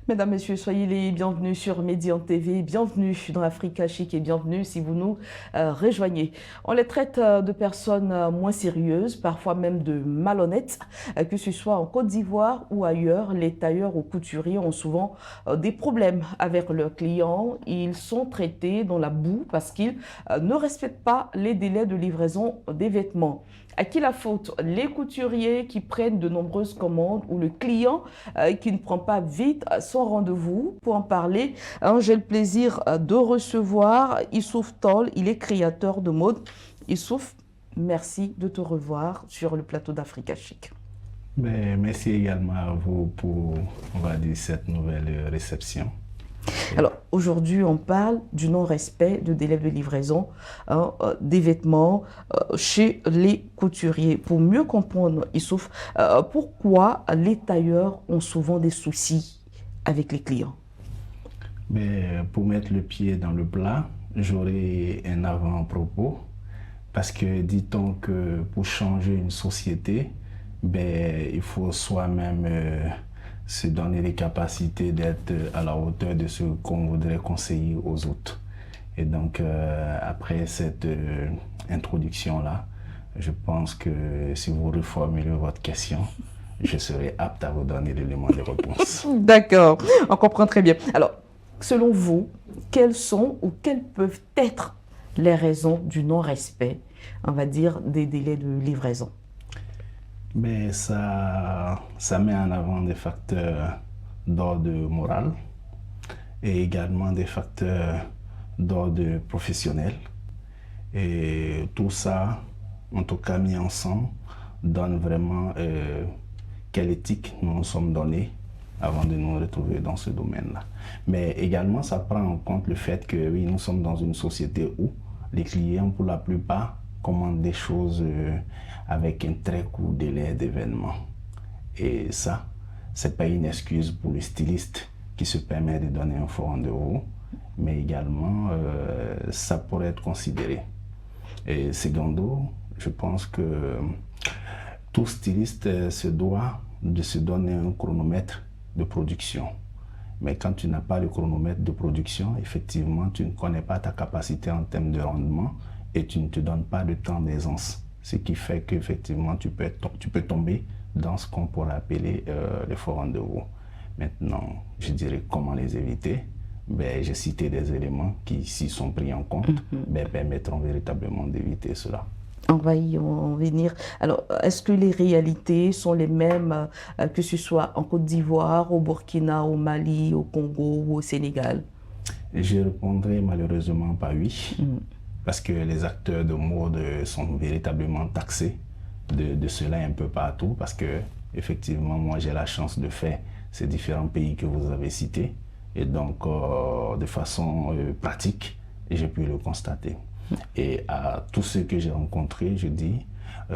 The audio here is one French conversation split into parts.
Mesdames, Messieurs, soyez les bienvenus sur Médian TV, bienvenue dans Africa Chic et bienvenue si vous nous rejoignez. On les traite de personnes moins sérieuses, parfois même de malhonnêtes, que ce soit en Côte d'Ivoire ou ailleurs. Les tailleurs ou couturiers ont souvent des problèmes avec leurs clients. Ils sont traités dans la boue parce qu'ils ne respectent pas les délais de livraison des vêtements. À qui la faute? Les couturiers qui prennent de nombreuses commandes ou le client qui ne prend pas vite son rendez-vous? Pour en parler, j'ai le plaisir de recevoir Issouf Tall. Il est créateur de mode. Issouf, merci de te revoir sur le plateau d'Africa Chic. Merci également à vous pour, on va dire, cette nouvelle réception. Alors, aujourd'hui, on parle du non-respect de délai de livraison des vêtements chez les couturiers. Pour mieux comprendre, Issouf, pourquoi les tailleurs ont souvent des soucis avec les clients? Pour mettre le pied dans le plat, j'aurai un avant-propos parce que dit-on que pour changer une société, il faut soi-même se donner les capacités d'être à la hauteur de ce qu'on voudrait conseiller aux autres. Et donc, après cette introduction-là, je pense que si vous reformulez votre question, je serai apte à vous donner l'élément de réponse. D'accord, on comprend très bien. Alors, selon vous, quelles sont ou quelles peuvent être les raisons du non-respect, on va dire, des délais de livraison? Ça met en avant des facteurs d'ordre moral et également des facteurs d'ordre professionnel. Et tout ça, en tout cas mis ensemble, donne vraiment quelle éthique nous nous sommes donnés avant de nous retrouver dans ce domaine-là. Mais également, ça prend en compte le fait que oui, nous sommes dans une société où les clients, pour la plupart, commandent des choses avec un très court délai d'événement. Et ça, c'est pas une excuse pour le styliste qui se permet de donner un faux rendez-vous, mais également, ça pourrait être considéré. Et secondo, je pense que tout styliste se doit de se donner un chronomètre de production. Mais quand tu n'as pas le chronomètre de production, effectivement, tu ne connais pas ta capacité en termes de rendement et tu ne te donnes pas de temps d'aisance. Ce qui fait qu'effectivement, tu peux tomber dans ce qu'on pourrait appeler les faux rendez-vous. Maintenant, je dirais comment les éviter. J'ai cité des éléments qui, s'ils sont pris en compte, permettront véritablement d'éviter cela. On va y en venir. Alors, est-ce que les réalités sont les mêmes, que ce soit en Côte d'Ivoire, au Burkina, au Mali, au Congo ou au Sénégal? Je répondrai malheureusement pas oui, parce que les acteurs de mode sont véritablement taxés de cela un peu partout, parce que effectivement, moi j'ai la chance de faire ces différents pays que vous avez cités, et donc de façon pratique, j'ai pu le constater. Et à tous ceux que j'ai rencontrés, je dis,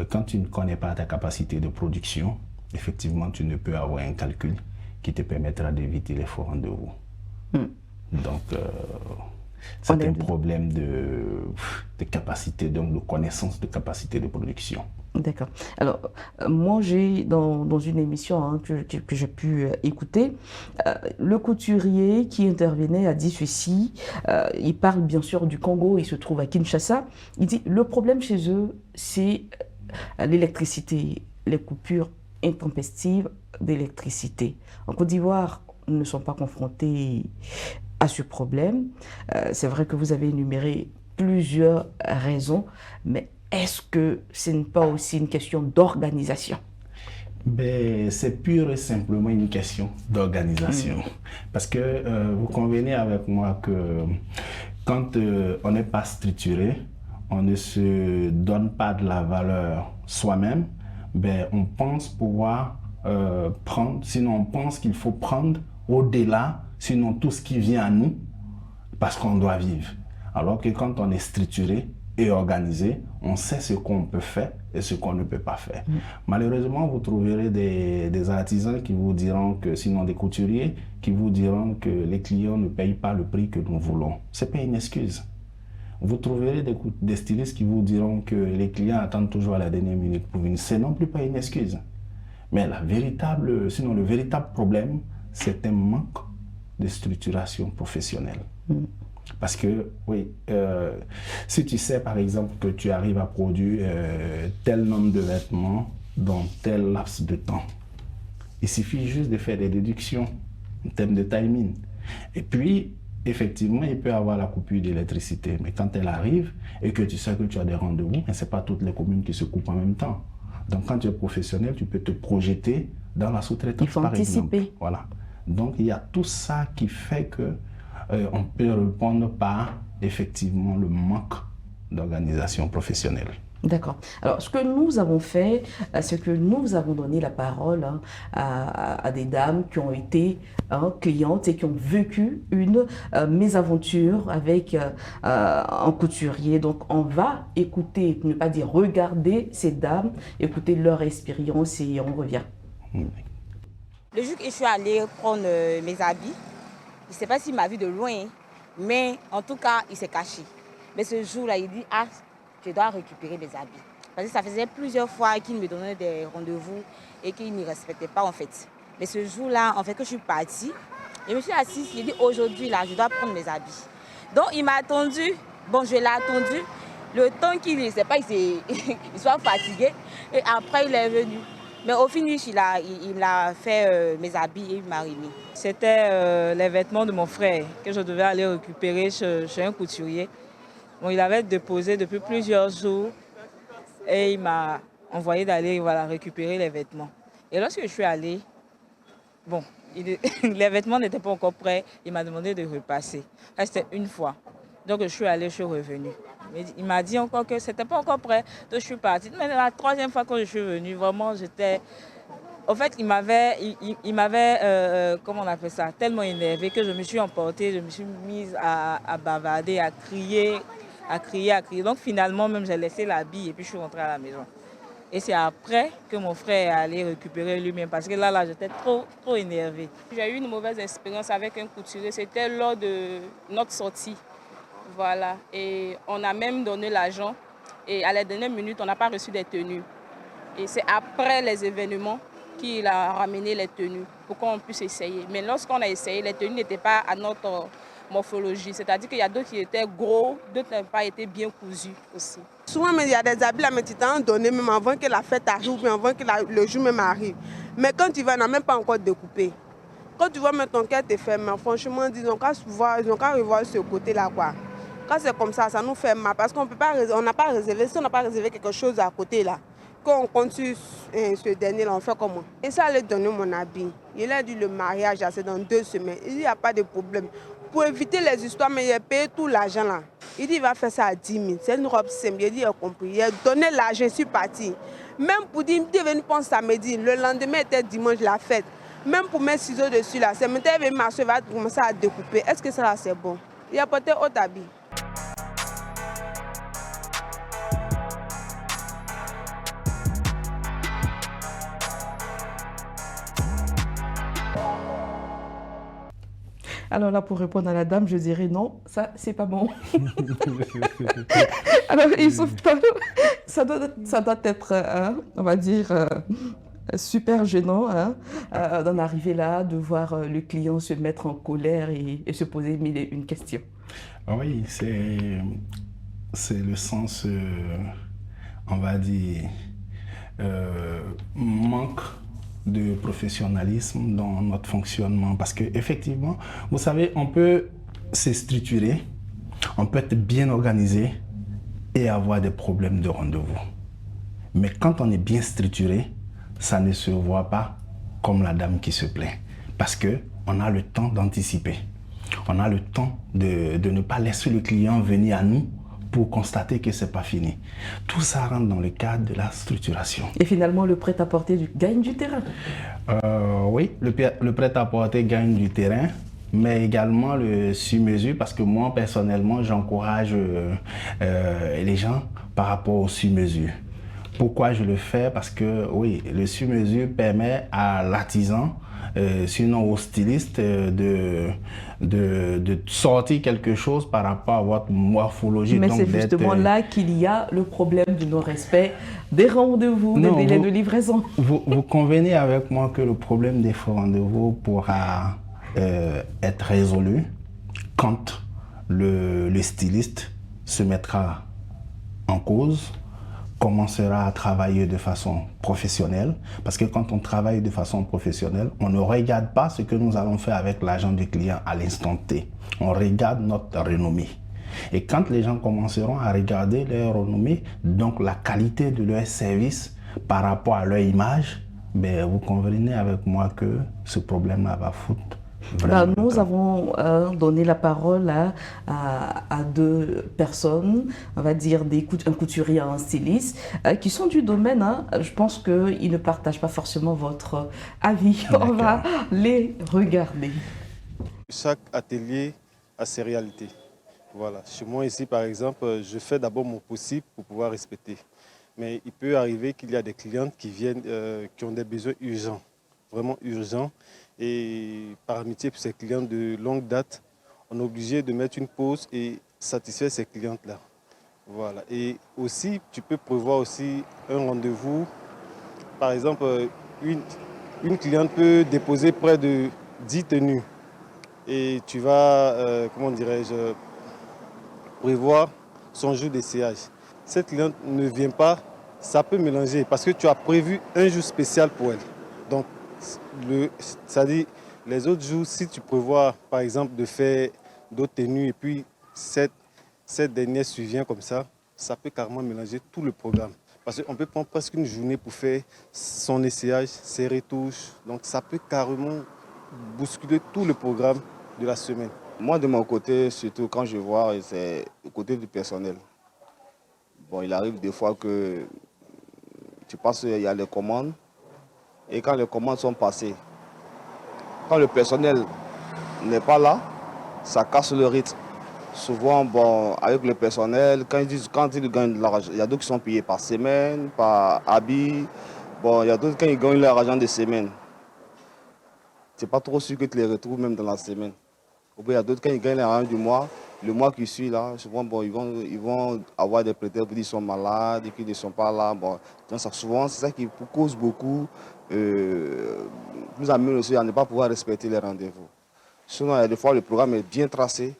quand tu ne connais pas ta capacité de production, effectivement, tu ne peux avoir un calcul qui te permettra d'éviter les faux rendez-vous. Donc, c'est un problème de capacité, donc de connaissance de capacité de production. D'accord. Alors, moi, j'ai dans une émission que j'ai pu écouter, le couturier qui intervenait a dit ceci. Il parle bien sûr du Congo, il se trouve à Kinshasa. Il dit le problème chez eux, c'est l'électricité, les coupures intempestives d'électricité. En Côte d'Ivoire, nous ne sommes pas confrontés à ce problème. C'est vrai que vous avez énuméré plusieurs raisons, mais est-ce que ce n'est pas aussi une question d'organisation? C'est pure et simplement une question d'organisation. Parce que vous convenez avec moi que quand on n'est pas structuré, on ne se donne pas de la valeur soi-même, on pense pouvoir prendre, sinon on pense qu'il faut prendre au-delà, sinon tout ce qui vient à nous, parce qu'on doit vivre. Alors que quand on est structuré et organisé, on sait ce qu'on peut faire et ce qu'on ne peut pas faire. Malheureusement, vous trouverez des artisans qui vous diront que, sinon des couturiers, qui vous diront que les clients ne payent pas le prix que nous voulons. Ce n'est pas une excuse. Vous trouverez des stylistes qui vous diront que les clients attendent toujours à la dernière minute pour venir. Ce n'est non plus pas une excuse. Mais le véritable problème, c'est un manque de structuration professionnelle. Parce que, oui, si tu sais par exemple que tu arrives à produire tel nombre de vêtements dans tel laps de temps, il suffit juste de faire des déductions en termes de timing. Et puis, effectivement, il peut y avoir la coupure d'électricité. Mais quand elle arrive et que tu sais que tu as des rendez-vous, ce n'est pas toutes les communes qui se coupent en même temps. Donc, quand tu es professionnel, tu peux te projeter dans la sous-traitance, par exemple. Voilà. Donc, il y a tout ça qui fait que on peut répondre par, effectivement, le manque d'organisation professionnelle. D'accord. Alors, ce que nous avons fait, c'est que nous avons donné la parole à des dames qui ont été clientes et qui ont vécu une mésaventure avec un couturier. Donc, on va écouter, pour ne pas dire regarder ces dames, écouter leur expérience et on revient. Le jour que je suis allée prendre mes habits, je ne sais pas s'il m'a vu de loin, mais en tout cas, il s'est caché. Mais ce jour-là, il dit, ah, je dois récupérer mes habits. Parce que ça faisait plusieurs fois qu'il me donnait des rendez-vous et qu'il ne respectait pas en fait. Mais ce jour-là, en fait, que je suis partie, je me suis assise, il dit aujourd'hui là, je dois prendre mes habits. Donc il m'a attendu, bon je l'ai attendu, le temps qu'il ne sait pas, il soit fatigué et après il est venu. Mais au finish, il a fait mes habits et il m'a remis. C'était les vêtements de mon frère que je devais aller récupérer chez un couturier. Bon, il avait déposé depuis plusieurs jours et il m'a envoyé d'aller récupérer les vêtements. Et lorsque je suis allée, bon, les vêtements n'étaient pas encore prêts, il m'a demandé de repasser. C'était une fois. Donc je suis allée, je suis revenue. Il m'a dit encore que ce n'était pas encore prêt, donc je suis partie. Mais la troisième fois que je suis venue, vraiment j'étais... En fait, il m'avait, comment on appelle ça, tellement énervé que je me suis emportée, je me suis mise à bavarder, à crier. Donc finalement, même j'ai laissé l'habit et puis je suis rentrée à la maison. Et c'est après que mon frère est allé récupérer lui-même parce que là j'étais trop énervée. J'ai eu une mauvaise expérience avec un couturier, c'était lors de notre sortie. Voilà, et on a même donné l'argent et à la dernière minute, on n'a pas reçu des tenues. Et c'est après les événements qu'il a ramené les tenues pour qu'on puisse essayer. Mais lorsqu'on a essayé, les tenues n'étaient pas à notre morphologie. C'est-à-dire qu'il y a d'autres qui étaient gros, d'autres n'avaient pas été bien cousus aussi. Souvent, il y a des habits là, mais tu t'en donné même avant que la fête arrive ou avant que le jour même arrive. Mais quand tu vas, on n'a même pas encore découpé. Quand tu vois, mais ton cœur te fait mal. Franchement, ils n'ont qu'à revoir ce côté-là, quoi. Quand c'est comme ça nous fait mal parce qu'on n'a pas réservé. Si on n'a pas réservé quelque chose à côté là, quand on compte sur ce dernier là, on fait comment? Et ça allait donner mon habit. Il a dit le mariage, c'est dans 2 semaines. Il dit il n'y a pas de problème. Pour éviter les histoires, mais il a payé tout l'argent là. Il dit il va faire ça à 10 000. C'est une robe simple. Il dit il a compris. Il a donné l'argent, je suis parti. Même pour dire, il est venu prendre samedi. Le lendemain était dimanche la fête. Même pour mettre ciseaux dessus là, c'est maintenant ma soeur va commencer à découper. Est-ce que ça là c'est bon? Il a porté autre habit. Alors là, pour répondre à la dame, je dirais non, ça, c'est pas bon. Alors, ça doit être, on va dire, super gênant d'en arriver là, de voir le client se mettre en colère et se poser mille et une questions. Oui, c'est le sens, on va dire, manque de professionnalisme dans notre fonctionnement. Parce qu'effectivement, vous savez, on peut se structurer, on peut être bien organisé et avoir des problèmes de rendez-vous. Mais quand on est bien structuré, ça ne se voit pas comme la dame qui se plaint. Parce qu'on a le temps d'anticiper. On a le temps de ne pas laisser le client venir à nous pour constater que ce n'est pas fini. Tout ça rentre dans le cadre de la structuration. Et finalement, le prêt-à-porter gagne du terrain. Oui, le prêt-à-porter gagne du terrain, mais également le sur-mesure, parce que moi, personnellement, j'encourage les gens par rapport au sur-mesure. Pourquoi je le fais? Parce que, oui, le sur-mesure permet à l'artisan, sinon au styliste, de sortir quelque chose par rapport à votre morphologie. Mais c'est justement là qu'il y a le problème du non-respect des rendez-vous, des délais de livraison. Vous convenez avec moi que le problème des faux rendez-vous pourra être résolu quand le styliste se mettra en cause, commencera à travailler de façon professionnelle, parce que quand on travaille de façon professionnelle, on ne regarde pas ce que nous allons faire avec l'argent du client à l'instant T. On regarde notre renommée. Et quand les gens commenceront à regarder leur renommée, donc la qualité de leur service par rapport à leur image, ben, vous convenez avec moi que ce problème-là va foutre. Nous avons donné la parole à deux personnes, on va dire un couturier et un styliste, qui sont du domaine. Je pense qu'ils ne partagent pas forcément votre avis. On va les regarder. Chaque atelier a ses réalités. Voilà. Chez moi ici, par exemple, je fais d'abord mon possible pour pouvoir respecter. Mais il peut arriver qu'il y a des clientes qui viennent, qui ont des besoins urgents, vraiment urgents. Et par amitié pour ces clients de longue date, on est obligé de mettre une pause et satisfaire ces clientes-là. Voilà. Et aussi, tu peux prévoir aussi un rendez-vous. Par exemple, une cliente peut déposer près de 10 tenues. Et tu vas, comment dirais-je, prévoir son jour d'essayage. Cette cliente ne vient pas, ça peut mélanger parce que tu as prévu un jour spécial pour elle. Donc, c'est-à-dire, les autres jours, si tu prévois, par exemple, de faire d'autres tenues et puis cette dernière survient comme ça peut carrément mélanger tout le programme. Parce qu'on peut prendre presque une journée pour faire son essayage, ses retouches. Donc, ça peut carrément bousculer tout le programme de la semaine. Moi, de mon côté, surtout quand je vois, c'est le côté du personnel. Bon, il arrive des fois que tu passes, il y a les commandes. Et quand les commandes sont passées, quand le personnel n'est pas là, ça casse le rythme. Souvent, bon, avec le personnel, quand ils gagnent de l'argent, il y a d'autres qui sont payés par semaine, par habit. Bon, il y a d'autres quand ils gagnent leur argent de semaine. C'est pas trop sûr que tu les retrouves même dans la semaine. Il y a d'autres quand ils gagnent l'argent du mois, le mois qui suit là, souvent bon, ils vont avoir des prétextes pour dire qu'ils sont malades et qu'ils ne sont pas là. Bon, donc souvent, c'est ça qui cause beaucoup. Nous amène aussi à ne pas pouvoir respecter les rendez-vous. Sinon, il y a des fois, le programme est bien tracé,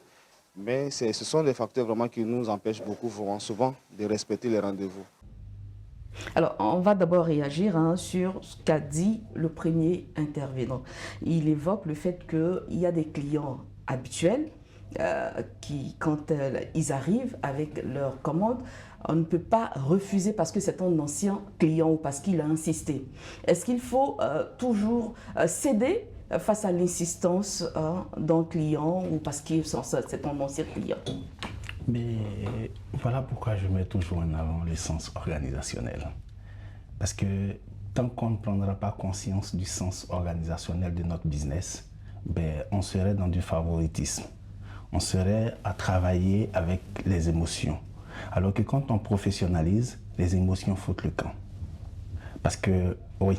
mais ce sont des facteurs vraiment qui nous empêchent beaucoup, souvent, de respecter les rendez-vous. Alors, on va d'abord réagir sur ce qu'a dit le premier intervenant. Il évoque le fait qu'il y a des clients habituels qui, quand ils arrivent avec leur commande, on ne peut pas refuser parce que c'est un ancien client ou parce qu'il a insisté. Est-ce qu'il faut toujours céder face à l'insistance d'un client ou parce que c'est un ancien client? Mais voilà pourquoi je mets toujours en avant le sens organisationnel. Parce que tant qu'on ne prendra pas conscience du sens organisationnel de notre business, ben, on serait dans du favoritisme. On serait à travailler avec les émotions. Alors que quand on professionnalise, les émotions foutent le camp. Parce que, oui,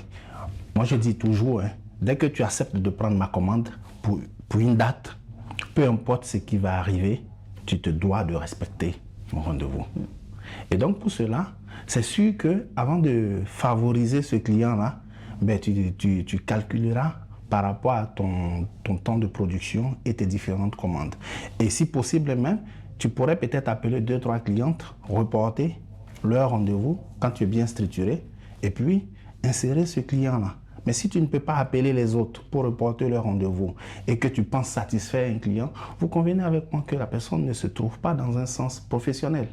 moi je dis toujours, dès que tu acceptes de prendre ma commande pour une date, peu importe ce qui va arriver, tu te dois de respecter mon rendez-vous. Et donc pour cela, c'est sûr qu'avant de favoriser ce client-là, ben, tu calculeras par rapport à ton temps de production et tes différentes commandes. Et si possible même, tu pourrais peut-être appeler 2-3 clientes, reporter leur rendez-vous quand tu es bien structuré et puis insérer ce client-là. Mais si tu ne peux pas appeler les autres pour reporter leur rendez-vous et que tu penses satisfaire un client, vous convenez avec moi que la personne ne se trouve pas dans un sens professionnel.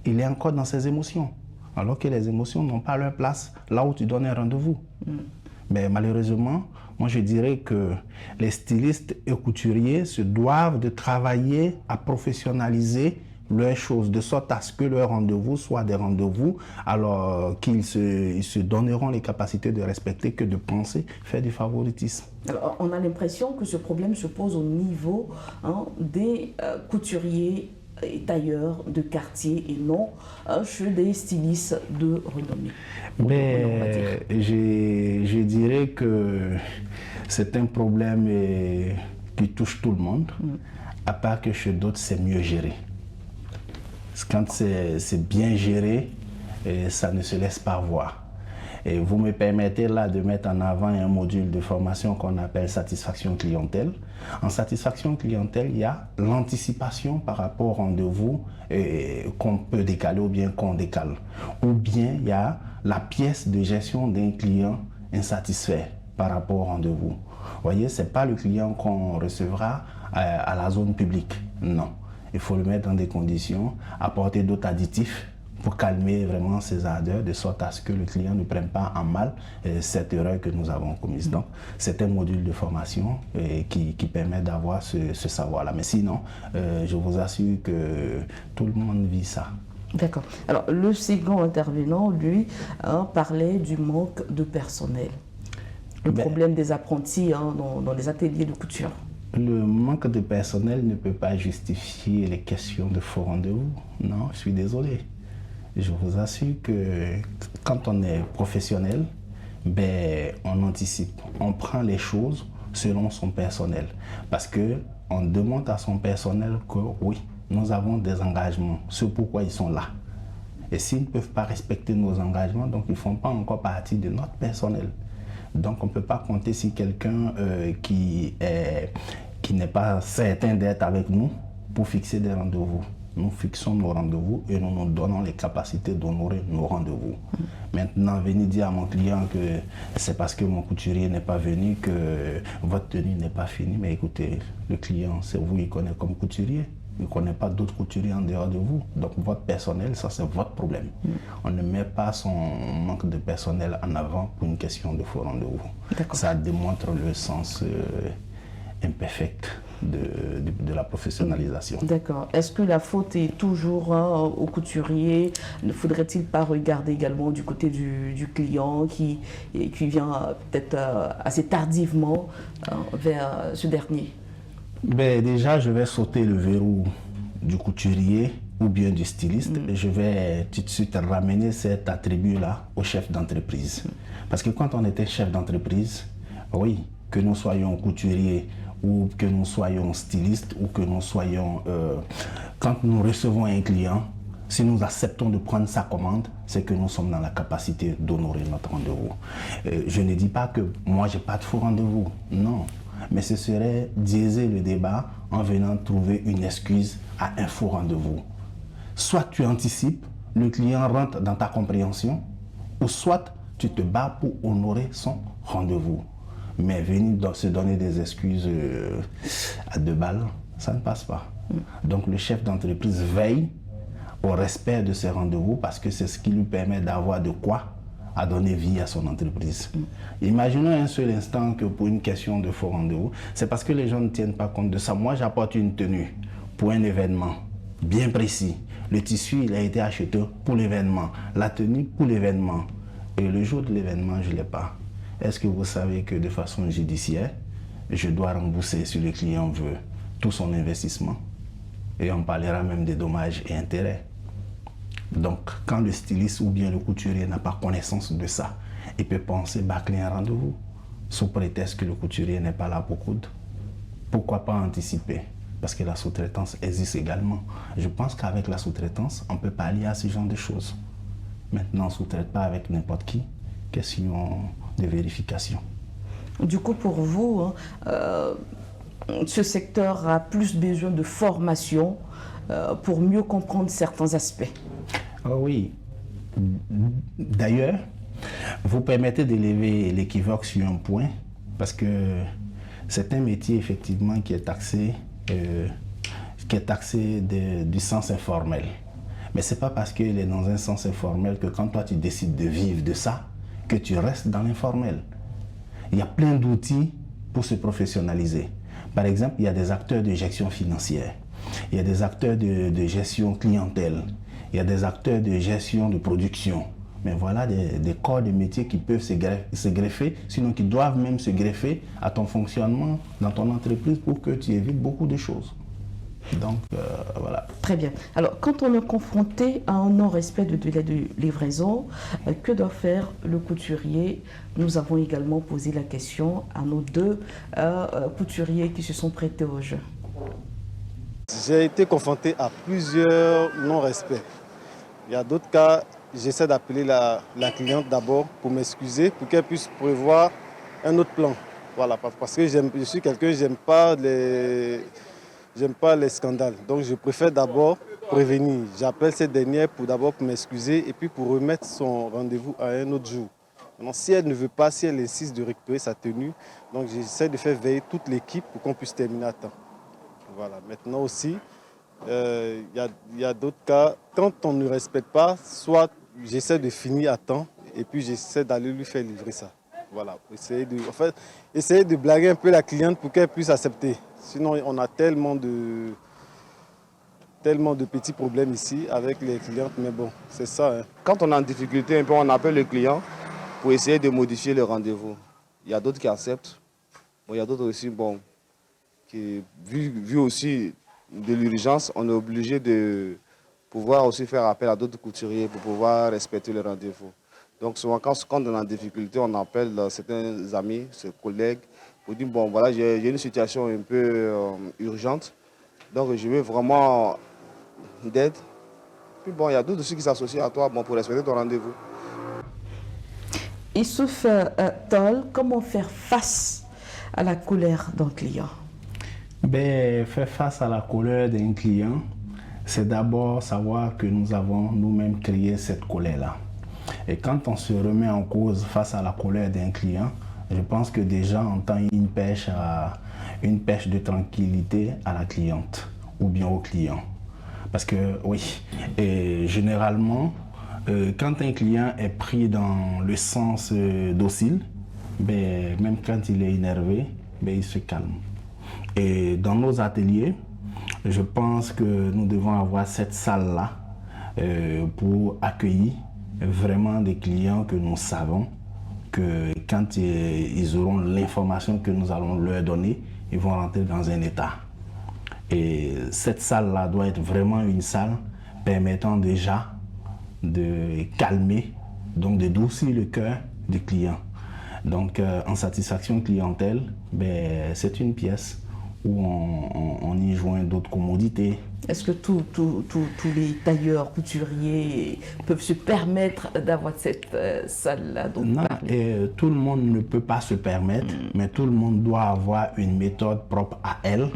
Il est encore dans ses émotions, alors que les émotions n'ont pas leur place là où tu donnes un rendez-vous. Mais malheureusement, moi je dirais que les stylistes et couturiers se doivent de travailler à professionnaliser leurs choses, de sorte à ce que leurs rendez-vous soient des rendez-vous, alors qu'ils se donneront les capacités de respecter que de penser faire du favoritisme. Alors, on a l'impression que ce problème se pose au niveau des couturiers et tailleurs de quartier et non chez des stylistes de renommée. Mais je dirais que c'est un problème qui touche tout le monde, à part que chez d'autres c'est mieux géré. Quand c'est bien géré, ça ne se laisse pas voir. Et vous me permettez là de mettre en avant un module de formation qu'on appelle satisfaction clientèle. En satisfaction clientèle, il y a l'anticipation par rapport au rendez-vous qu'on peut décaler ou bien qu'on décale. Ou bien il y a la pièce de gestion d'un client insatisfait par rapport au rendez-vous. Vous voyez, ce n'est pas le client qu'on recevra à la zone publique, non. Il faut le mettre dans des conditions, apporter d'autres additifs pour calmer vraiment ces ardeurs, de sorte à ce que le client ne prenne pas en mal cette erreur que nous avons commise. Donc, c'est un module de formation qui permet d'avoir ce savoir-là. Mais sinon, je vous assure que tout le monde vit ça. D'accord. Alors, le second intervenant, lui, parlait du manque de personnel. Le problème des apprentis dans les ateliers de couture. Le manque de personnel ne peut pas justifier les questions de faux rendez-vous. Non, je suis désolé. Je vous assure que quand on est professionnel, on anticipe, on prend les choses selon son personnel. Parce qu'on demande à son personnel que oui, nous avons des engagements, c'est pourquoi ils sont là. Et s'ils ne peuvent pas respecter nos engagements, donc ils ne font pas encore partie de notre personnel. Donc on ne peut pas compter sur quelqu'un qui n'est pas certain d'être avec nous pour fixer des rendez-vous. Nous fixons nos rendez-vous et nous nous donnons les capacités d'honorer nos rendez-vous. Maintenant, venir dire à mon client que c'est parce que mon couturier n'est pas venu que votre tenue n'est pas finie. Mais écoutez, le client, c'est vous, il connaît comme couturier. Il ne connaît pas d'autres couturiers en dehors de vous. Donc votre personnel, ça c'est votre problème. On ne met pas son manque de personnel en avant pour une question de faux rendez-vous. Ça démontre le sens imperfect de la professionnalisation. D'accord. Est-ce que la faute est toujours au couturier? Ne faudrait-il pas regarder également du côté du client qui vient peut-être assez tardivement vers ce dernier? Déjà, je vais sauter le verrou du couturier ou bien du styliste et je vais tout de suite ramener cet attribut-là au chef d'entreprise. Parce que quand on était chef d'entreprise, oui, que nous soyons couturiers ou que nous soyons stylistes ou que nous soyons... quand nous recevons un client, si nous acceptons de prendre sa commande, c'est que nous sommes dans la capacité d'honorer notre rendez-vous. Je ne dis pas que moi, je n'ai pas de faux rendez-vous. Non. Mais ce serait diaiser le débat en venant trouver une excuse à un faux rendez-vous. Soit tu anticipes, le client rentre dans ta compréhension, ou soit tu te bats pour honorer son rendez-vous. Mais venir se donner des excuses à 2 balles, ça ne passe pas. Donc le chef d'entreprise veille au respect de ses rendez-vous parce que c'est ce qui lui permet d'avoir de quoi à donner vie à son entreprise. Imaginons un seul instant que pour une question de faux rendez-vous, c'est parce que les gens ne tiennent pas compte de ça. Moi, j'apporte une tenue pour un événement bien précis. Le tissu, il a été acheté pour l'événement. La tenue pour l'événement. Et le jour de l'événement, je ne l'ai pas. Est-ce que vous savez que de façon judiciaire, je dois rembourser si le client veut tout son investissement? Et on parlera même des dommages et intérêts. Donc, quand le styliste ou bien le couturier n'a pas connaissance de ça, il peut penser bâcler un rendez-vous sous prétexte que le couturier n'est pas là pour coudre. Pourquoi pas anticiper? Parce que la sous-traitance existe également. Je pense qu'avec la sous-traitance, on peut pallier à ce genre de choses. Maintenant, on ne sous-traite pas avec n'importe qui. Question de vérification. Du coup, pour vous, ce secteur a plus besoin de formation pour mieux comprendre certains aspects. Oh oui. D'ailleurs, vous permettez d'élever l'équivoque sur un point, parce que c'est un métier effectivement qui est taxé du sens informel. Mais ce n'est pas parce qu'il est dans un sens informel que quand toi tu décides de vivre de ça, que tu restes dans l'informel. Il y a plein d'outils pour se professionnaliser. Par exemple, il y a des acteurs de gestion financière, il y a des acteurs de gestion clientèle, il y a des acteurs de gestion de production. Mais voilà des corps de métier qui peuvent se greffer, sinon qui doivent même se greffer à ton fonctionnement dans ton entreprise pour que tu évites beaucoup de choses. Donc, voilà. Très bien. Alors, quand on est confronté à un non-respect de délai de livraison, que doit faire le couturier? Nous avons également posé la question à nos 2 couturiers qui se sont prêtés au jeu. J'ai été confronté à plusieurs non-respects. Il y a d'autres cas, j'essaie d'appeler la cliente d'abord pour m'excuser, pour qu'elle puisse prévoir un autre plan. Voilà, parce que je suis quelqu'un, j'aime pas les scandales. Donc je préfère d'abord prévenir. J'appelle cette dernière pour m'excuser et puis pour remettre son rendez-vous à un autre jour. Maintenant, si elle ne veut pas, si elle insiste de récupérer sa tenue, donc j'essaie de faire veiller toute l'équipe pour qu'on puisse terminer à temps. Voilà. Maintenant aussi, il y a d'autres cas, quand on ne respecte pas, soit j'essaie de finir à temps et puis j'essaie d'aller lui faire livrer ça. Voilà, essayer de blaguer un peu la cliente pour qu'elle puisse accepter. Sinon, on a tellement de petits problèmes ici avec les clientes, mais bon, c'est ça. Hein. Quand on est en difficulté, un peu, on appelle le client pour essayer de modifier le rendez-vous. Il y a d'autres qui acceptent. Bon, il y a d'autres aussi, bon, qui, vu aussi de l'urgence, on est obligé de pouvoir aussi faire appel à d'autres couturiers pour pouvoir respecter le rendez-vous. Donc souvent, quand on est en difficulté, on appelle certains amis, ses collègues, pour dire, bon, voilà, j'ai une situation un peu urgente, donc je veux vraiment d'aide. Puis bon, il y a d'autres aussi qui s'associent à toi pour respecter ton rendez-vous. Issouf Tall, comment faire face à la colère d'un client? Faire face à la colère d'un client, c'est d'abord savoir que nous avons nous-mêmes créé cette colère-là. Et quand on se remet en cause face à la colère d'un client, je pense que déjà on tend une pêche de tranquillité à la cliente ou bien au client. Parce que oui, et généralement, quand un client est pris dans le sens docile, même quand il est énervé, il se calme. Et dans nos ateliers, je pense que nous devons avoir cette salle-là pour accueillir vraiment des clients que nous savons que quand ils auront l'information que nous allons leur donner, ils vont rentrer dans un état. Et cette salle-là doit être vraiment une salle permettant déjà de calmer, donc de doucir le cœur du client. Donc en satisfaction clientèle, c'est une pièce où on y joint d'autres commodités. Est-ce que tous les tailleurs, couturiers peuvent se permettre d'avoir cette salle-là? Non, tout le monde ne peut pas se permettre, mais tout le monde doit avoir une méthode propre à elle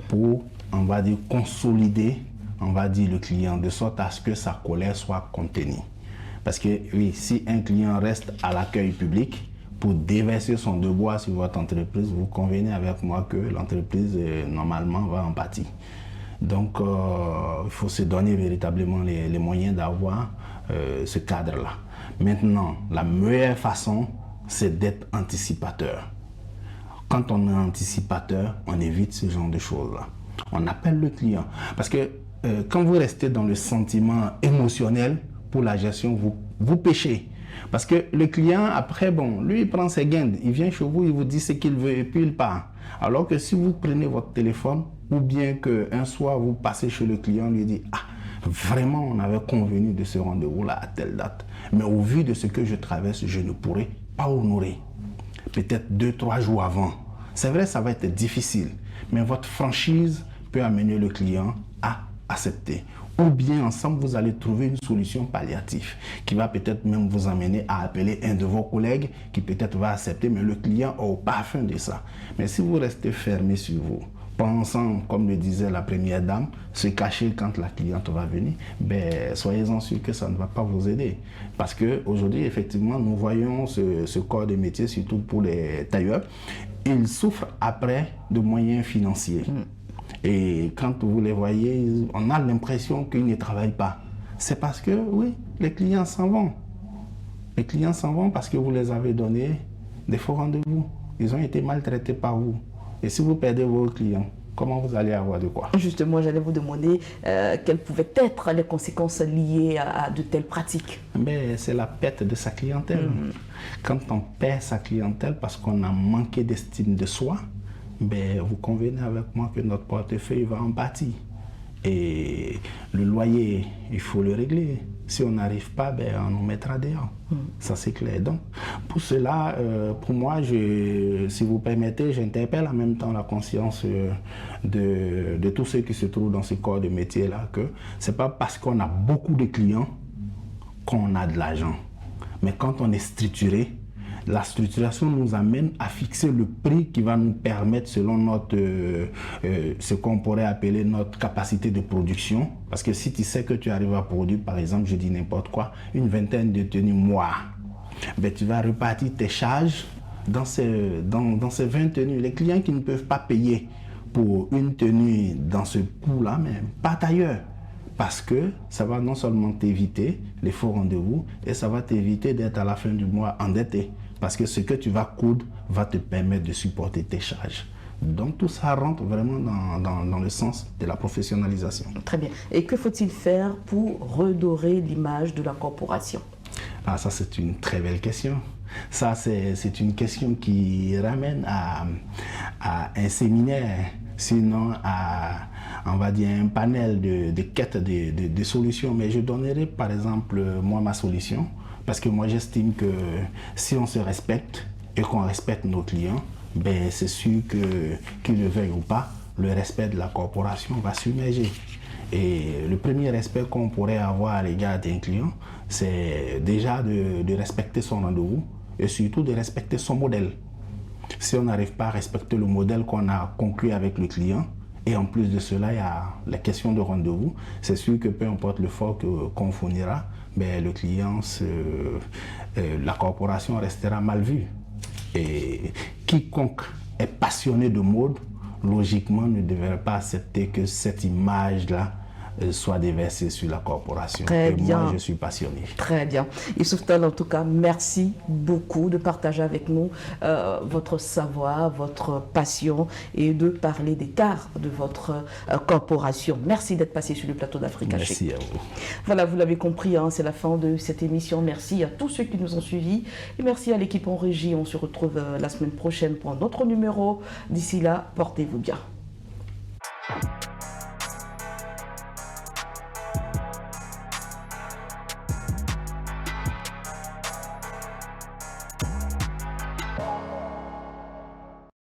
pour, on va dire, consolider, on va dire, le client, de sorte à ce que sa colère soit contenue. Parce que oui, si un client reste à l'accueil public, pour déverser son devoir sur votre entreprise, vous convenez avec moi que l'entreprise, normalement, va en pâtir. Donc, il faut se donner véritablement les moyens d'avoir ce cadre-là. Maintenant, la meilleure façon, c'est d'être anticipateur. Quand on est anticipateur, on évite ce genre de choses-là. On appelle le client. Parce que quand vous restez dans le sentiment émotionnel pour la gestion, vous péchez. Parce que le client, après, lui, il prend ses guindes, il vient chez vous, il vous dit ce qu'il veut et puis il part. Alors que si vous prenez votre téléphone, ou bien qu'un soir, vous passez chez le client, lui dit « Ah, vraiment, on avait convenu de ce rendez-vous-là à telle date. Mais au vu de ce que je traverse, je ne pourrai pas honorer. Peut-être 2-3 jours avant. C'est vrai, ça va être difficile, mais votre franchise peut amener le client à accepter. Ou bien ensemble, vous allez trouver une solution palliative qui va peut-être même vous amener à appeler un de vos collègues qui peut-être va accepter, mais le client a au parfum de ça. Mais si vous restez fermé sur vous, pensant, comme le disait la première dame, se cacher quand la cliente va venir, soyez-en sûr que ça ne va pas vous aider. Parce qu'aujourd'hui, effectivement, nous voyons ce corps de métier, surtout pour les tailleurs, ils souffrent après de moyens financiers. Et quand vous les voyez, on a l'impression qu'ils ne travaillent pas. C'est parce que, oui, les clients s'en vont. Les clients s'en vont parce que vous les avez donné des faux rendez-vous. Ils ont été maltraités par vous. Et si vous perdez vos clients, comment vous allez avoir de quoi? Justement, j'allais vous demander quelles pouvaient être les conséquences liées à de telles pratiques. C'est la perte de sa clientèle. Quand on perd sa clientèle parce qu'on a manqué d'estime de soi, vous convenez avec moi que notre portefeuille va en pâtir. Et le loyer, il faut le régler. Si on n'arrive pas, on nous mettra dehors. Ça, c'est clair. Donc, pour cela, pour moi, si vous permettez, j'interpelle en même temps la conscience de tous ceux qui se trouvent dans ce corps de métier-là, que ce n'est pas parce qu'on a beaucoup de clients quand on a de l'argent. Mais quand on est structuré, la structuration nous amène à fixer le prix qui va nous permettre, selon notre, ce qu'on pourrait appeler notre capacité de production. Parce que si tu sais que tu arrives à produire, par exemple, je dis n'importe quoi, une vingtaine de tenues mois, ben, tu vas repartir tes charges dans ces 20 tenues. Les clients qui ne peuvent pas payer pour une tenue dans ce coût-là, mais pas ailleurs. Parce que ça va non seulement t'éviter les faux rendez-vous, et ça va t'éviter d'être à la fin du mois endetté. Parce que ce que tu vas coudre va te permettre de supporter tes charges. Donc tout ça rentre vraiment dans le sens de la professionnalisation. Très bien. Et que faut-il faire pour redorer l'image de la corporation? Ah, ça c'est une très belle question. Ça c'est une question qui ramène à un séminaire, sinon à, on va dire, un panel de quêtes de solutions. Mais je donnerai par exemple moi ma solution. Parce que moi, j'estime que si on se respecte et qu'on respecte nos clients, ben, c'est sûr que, qu'ils le veuillent ou pas, le respect de la corporation va submerger. Et le premier respect qu'on pourrait avoir à l'égard d'un client, c'est déjà de respecter son rendez-vous et surtout de respecter son modèle. Si on n'arrive pas à respecter le modèle qu'on a conclu avec le client, et en plus de cela, il y a la question de rendez-vous, c'est sûr que peu importe l'effort qu'on fournira, ben, le client, la corporation restera mal vue. Et quiconque est passionné de mode, logiquement, ne devrait pas accepter que cette image-là soit déversée sur la corporation. Très bien. Moi, je suis passionné. Très bien. Youssouf Tall, en tout cas, merci beaucoup de partager avec nous votre savoir, votre passion et de parler des quarts de votre corporation. Merci d'être passé sur le plateau d'Africa Chic. Merci à vous. Voilà, vous l'avez compris, hein, c'est la fin de cette émission. Merci à tous ceux qui nous ont suivis et merci à l'équipe en régie. On se retrouve la semaine prochaine pour un autre numéro. D'ici là, portez-vous bien.